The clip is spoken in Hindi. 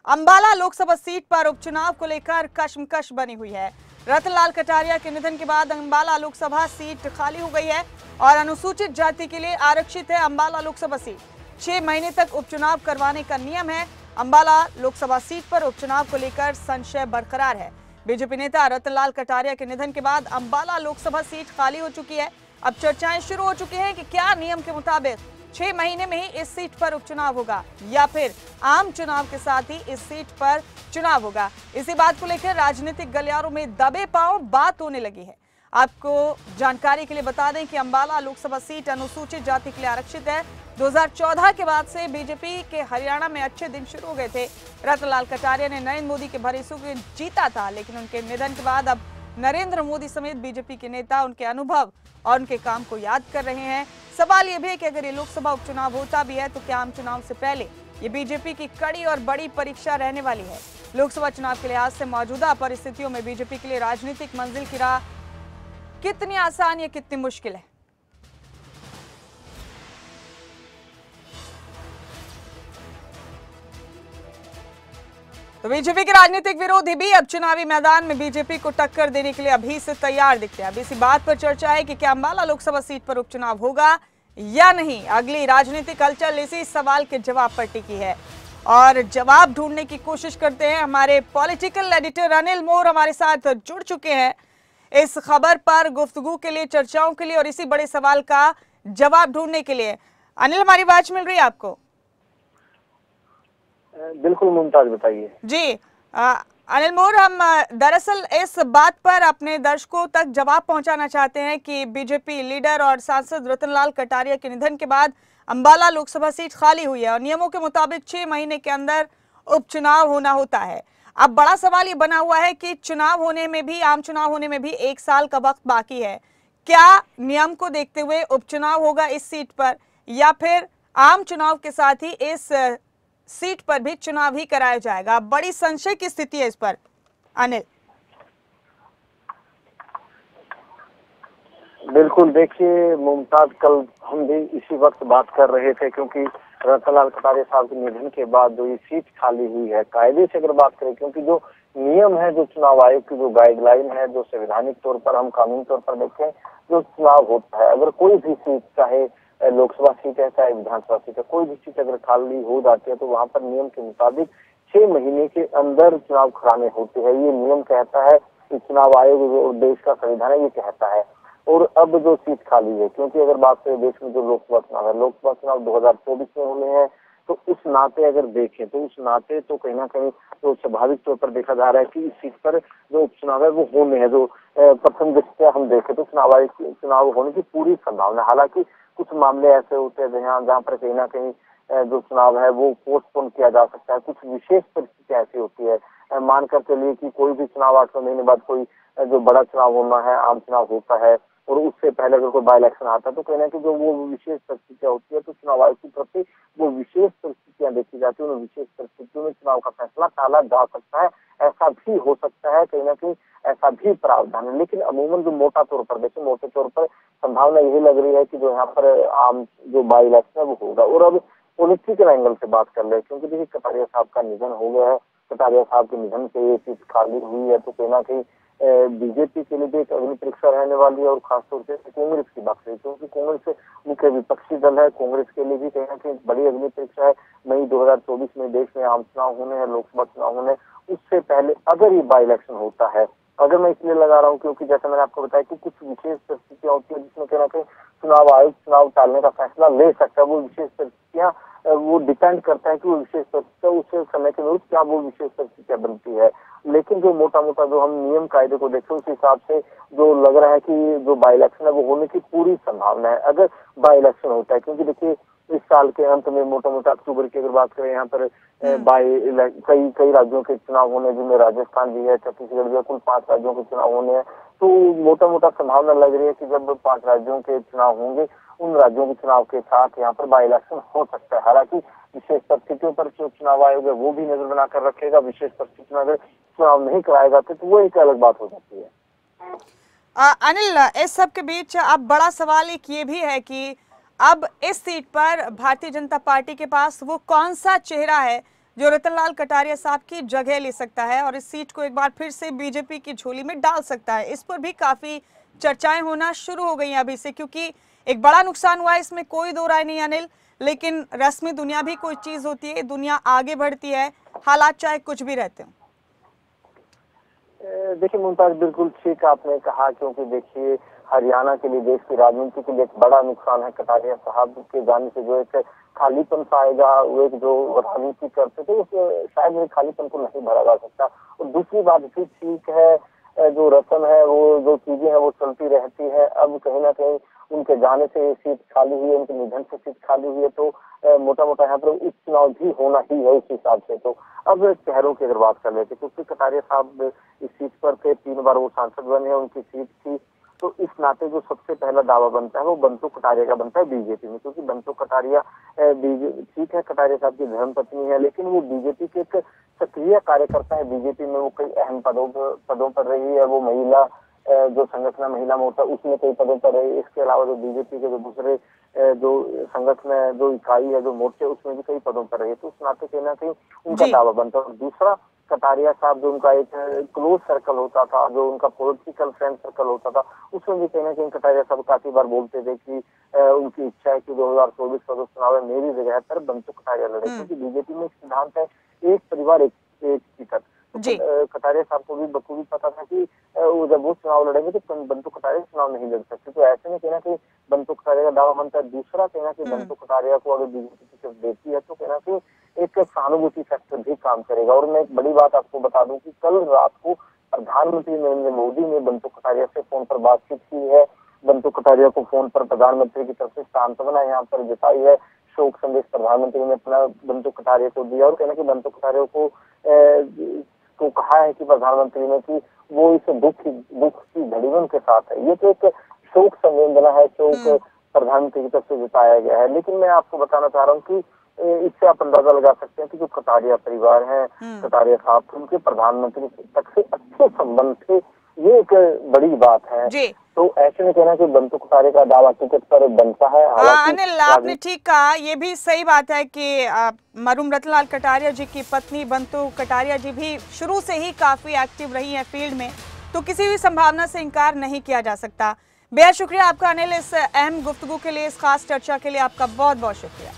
अंबाला लोकसभा सीट पर उपचुनाव को लेकर कशमकश बनी हुई है। रतनलाल कटारिया के निधन के बाद अंबाला लोकसभा सीट खाली हो गई है और अनुसूचित जाति के लिए आरक्षित है अंबाला लोकसभा सीट। 6 महीने तक उपचुनाव करवाने का नियम है। अंबाला लोकसभा सीट पर उपचुनाव को लेकर संशय बरकरार है। बीजेपी नेता रतनलाल कटारिया के निधन के बाद अंबाला लोकसभा सीट खाली हो चुकी है। अब चर्चाएं शुरू हो चुकी हैं कि क्या नियम के मुताबिक 6 महीने में ही इस सीट पर उपचुनाव होगा या फिर आम चुनाव के साथ ही इस सीट पर चुनाव होगा। इसी बात को लेकर राजनीतिक गलियारों में दबे पांव बात होने लगी है। आपको जानकारी के लिए बता दें कि अंबाला लोकसभा सीट अनुसूचित जाति के लिए आरक्षित है। 2014 के बाद से बीजेपी के हरियाणा में अच्छे दिन शुरू हो गए थे। रतनलाल कटारिया ने नरेंद्र मोदी के भरोसे से जीता था, लेकिन उनके निधन के बाद अब नरेंद्र मोदी समेत बीजेपी के नेता उनके अनुभव और उनके काम को याद कर रहे हैं। सवाल यह भी है कि अगर ये लोकसभा उपचुनाव होता भी है तो क्या आम चुनाव से पहले ये बीजेपी की कड़ी और बड़ी परीक्षा रहने वाली है। लोकसभा चुनाव के लिहाज से मौजूदा परिस्थितियों में बीजेपी के लिए राजनीतिक मंजिल की राह कितनी आसान या कितनी मुश्किल है। तो बीजेपी के राजनीतिक विरोधी भी अब चुनावी मैदान में बीजेपी को टक्कर देने के लिए अभी से तैयार दिखते हैं। अब इसी बात पर चर्चा है कि क्या अंबाला लोकसभा सीट पर उपचुनाव होगा या नहीं। अगली राजनीतिक हलचल इसी सवाल के जवाब पर टिकी है और जवाब ढूंढने की कोशिश करते हैं। हमारे पॉलिटिकल एडिटर अनिल मोर हमारे साथ जुड़ चुके हैं इस खबर पर गुफ्तगू के लिए, चर्चाओं के लिए और इसी बड़े सवाल का जवाब ढूंढने के लिए। अनिल, हमारी आवाज मिल रही है आपको? बिल्कुल मुमताज, बताइए। जी अनिल मोर, हम दरअसल इस बात पर अपने दर्शकों तक जवाब पहुंचाना चाहते हैं कि बीजेपी लीडर और सांसद रतनलाल कटारिया के निधन के बाद अंबाला लोकसभा सीट खाली हुई है और नियमों के मुताबिक 6 महीने के अंदर उपचुनाव होना होता है। अब बड़ा सवाल ये बना हुआ है कि चुनाव होने में भी, आम चुनाव होने में भी 1 साल का वक्त बाकी है। क्या नियम को देखते हुए उपचुनाव होगा इस सीट पर या फिर आम चुनाव के साथ ही इस सीट पर भी चुनाव ही कराया जाएगा? बड़ी संशय की स्थिति है इस पर अनिल। बिल्कुल, देखिए मुमताज, कल हम भी इसी वक्त बात कर रहे थे क्योंकि रतनलाल कटारिया साहब के निधन के बाद जो ये सीट खाली हुई है, कायदे से अगर बात करें, क्योंकि जो नियम है, जो चुनाव आयोग की जो गाइडलाइन है, जो संवैधानिक तौर पर हम कानूनी तौर पर देखें, जो चुनाव होता है, अगर कोई भी सीट, चाहे लोकसभा सीट है चाहे विधानसभा सीट है, कोई भी सीट अगर खाली हो जाती है तो वहां पर नियम के मुताबिक 6 महीने के अंदर चुनाव कराने होते हैं। ये नियम कहता है कि चुनाव आयोग और देश का संविधान है ये कहता है। और अब जो सीट खाली है, क्योंकि अगर बात करें देश में जो लोकसभा चुनाव है, लोकसभा चुनाव 2024 में होने हैं, तो उस नाते अगर देखें तो उस नाते तो कहीं ना कहीं तो स्वाभाविक तौर पर देखा जा रहा है कि इस सीट पर जो उपचुनाव है वो होने हैं। जो प्रथम दृष्टया हम देखें तो चुनाव आयोग की चुनाव होने की पूरी संभावना, हालांकि कुछ मामले ऐसे होते हैं जहाँ पर कहीं ना कहीं जो चुनाव है वो पोस्टपोन किया जा सकता है। कुछ विशेष परिस्थितियां ऐसी होती है, मानकर चलिए कि कोई भी चुनाव 8 महीने बाद कोई जो बड़ा चुनाव होना है, आम चुनाव होता है और उससे पहले अगर कोई बाई इलेक्शन आता है तो कहना कि जो वो विशेष परिस्थितियां होती है तो चुनाव आयोग की तरफ से वो विशेष परिस्थितियां देखी जाती है। उन विशेष परिस्थितियों में चुनाव का फैसला टाला जा सकता है, ऐसा भी हो सकता है, कहीं ना कहीं ऐसा भी प्रावधान है। लेकिन अमूमन जो मोटा तौर पर देखें, मोटे तौर पर संभावना यही लग रही है कि जो यहाँ पर आम जो बाई इलेक्शन है वो होगा। और अब पॉलिटिकल एंगल से बात कर ले, क्योंकि देखिए कटारिया साहब का निधन हो गया है, कटारिया साहब के निधन से ये सीट खाली हुई है, तो कहीं ना कहीं बीजेपी के लिए भी एक अग्नि परीक्षा रहने वाली है और खासतौर से कांग्रेस की बात करें, क्योंकि कांग्रेस मुख्य विपक्षी दल है, कांग्रेस के लिए भी कहीं ना कहीं बड़ी अग्नि परीक्षा है। मई 2024 में देश में आम चुनाव होने हैं, लोकसभा चुनाव होने, उससे पहले अगर ये बाई इलेक्शन होता है, अगर मैं इसलिए लगा रहा हूँ क्योंकि जैसे मैंने आपको बताया कि कुछ विशेष परिस्थितियां होती है जिसमें कहीं ना कहीं चुनाव आयोग चुनाव टालने का फैसला ले सकता है। वो विशेष परिस्थितियां वो डिपेंड करता है कि वो विशेष परिस्थितियां उस समय के अनुरूप क्या वो विशेष परिस्थितियां बनती है। लेकिन जो मोटा मोटा जो हम नियम कायदे को देखें उस हिसाब से जो लग रहा है कि जो बाई इलेक्शन है वो होने की पूरी संभावना है अगर बाई इलेक्शन होता है। क्योंकि देखिए इस साल के अंत में मोटा मोटा अक्टूबर की अगर बात करें, यहाँ पर कई राज्यों के चुनाव होने, जिनमें राजस्थान भी है, छत्तीसगढ़ भी है, कुल 5 राज्यों के चुनाव होने हैं। तो मोटा मोटा संभावना लग रही है कि जब 5 राज्यों के चुनाव होंगे, उन राज्यों के चुनाव के साथ यहाँ पर बाई इलेक्शन हो सकता है। हालांकि विशेष परिस्थितियों पर जो चुनाव आयोग है वो भी नजर बनाकर रखेगा। विशेष परिस्थिति में अगर चुनाव नहीं कराए जाते तो वो एक अलग बात हो जाती है। अनिल, इस सब के बीच अब बड़ा सवाल एक ये भी है कि अब इस सीट पर भारतीय जनता पार्टी के पास वो कौन सा चेहरा है जो रतनलाल कटारिया साहब की जगह ले सकता है और इस सीट को एक बार फिर से बीजेपी की झोली में डाल सकता है। इस पर भी काफी चर्चाएं होना शुरू हो गई हैं अभी से, क्योंकि एक बड़ा नुकसान हुआ है, इसमें कोई दो राय नहीं अनिल। लेकिन रस्मी दुनिया भी कोई चीज होती है, दुनिया आगे बढ़ती है, हालात चाहे कुछ भी रहते हो। देखिए मुमताज, बिल्कुल ठीक आपने कहा, क्योंकि देखिए हरियाणा के लिए, देश की राजनीति के लिए एक बड़ा नुकसान है कटारिया साहब के जाने से। जो एक खालीपन पाएगा, वो एक जो राजनीति करते थे उस शायद एक खालीपन को नहीं भरा जा सकता। और दूसरी बात भी ठीक है, जो रतन है, वो जो चीजें हैं वो चलती रहती है। अब कहीं ना कहीं उनके जाने से सीट खाली हुई है, उनके निधन से सीट खाली हुई है, तो मोटा मोटा यहाँ पर उपचुनाव भी होना ही है उस हिसाब से। तो अब चेहरों की अगर बात कर लेते, क्योंकि कटारिया साहब इस सीट पर थे, 3 बार वो सांसद बने हैं, उनकी सीट थी, तो इस नाते जो सबसे पहला दावा बनता है वो बंटू कटारिया का बनता है बीजेपी में। क्योंकि बंटू कटारिया ठीक है, कटारिया साहब की धर्मपत्नी है, लेकिन वो बीजेपी के एक सक्रिय कार्यकर्ता है। बीजेपी में वो कई अहम पदों पर रही है। वो महिला जो संगठन महिला मोर्चा, उसमें कई पदों पर रही। इसके अलावा जो बीजेपी के जो दूसरे जो संगठन है, जो इकाई है, जो मोर्चे, उसमें भी कई पदों पर रही। तो उस नाते कहीं ना कहीं उनका दावा बनता है। और दूसरा, कटारिया साहब जो उनका एक क्लोज सर्कल होता था, जो उनका पॉलिटिकल फ्रेंड सर्कल होता था, उसमें भी कहीं ना कहीं कटारिया साहब काफी बार बोलते थे कि उनकी इच्छा है कि 2024 का जो चुनाव है मेरी जगह पर बंटू कटारिया लड़े। क्योंकि बीजेपी में एक सिद्धांत है, एक परिवार एक टिकट। तो कटारिया साहब को भी बखूबी पता था कि जब वो चुनाव लड़ेंगे तो बंटू कटारिया चुनाव नहीं लड़ सकते। तो ऐसे में कहीं ना कहीं बंटू कटारिया का दावा बनता है। दूसरा, कहीं ना कहीं बंटू कटारिया को अगर बीजेपी टिकट देती है तो कहीं ना कहीं एक सहानुभूति फैक्टर भी काम करेगा। और मैं एक बड़ी बात आपको बता दूं कि कल रात को प्रधानमंत्री नरेंद्र मोदी ने बंटू कटारिया से फोन पर बातचीत की है। बंटू कटारिया को फोन पर प्रधानमंत्री की तरफ से सांत्वना यहाँ पर जताई है। शोक संदेश प्रधानमंत्री ने अपना बंटू कटारिया को दिया और कहना कि बंटू कटारिया को कहा है कि प्रधानमंत्री ने कि वो इस दुख की घड़ी में उनके साथ है। ये तो एक शोक संवेदना है, शोक प्रधानमंत्री की तरफ से जताया गया है। लेकिन मैं आपको बताना चाह रहा हूँ कि इससे आप अंदाजा लगा सकते हैं कि जो कटारिया परिवार है, कटारिया साहब, उनके प्रधानमंत्री तक से अच्छे संबंध थे, ये एक बड़ी बात है। तो ऐसे में कहना कि बंटू कटारिया का दावा टिकट पर बनता है। अनिल, आपने ठीक कहा, ये भी सही बात है कि मरहूम रतनलाल कटारिया जी की पत्नी बंटू कटारिया जी भी शुरू से ही काफी एक्टिव रही है फील्ड में, तो किसी भी संभावना से इनकार नहीं किया जा सकता। बेहद शुक्रिया आपका अनिल, इस अहम गुफ्तगू के लिए, इस खास चर्चा के लिए आपका बहुत बहुत शुक्रिया।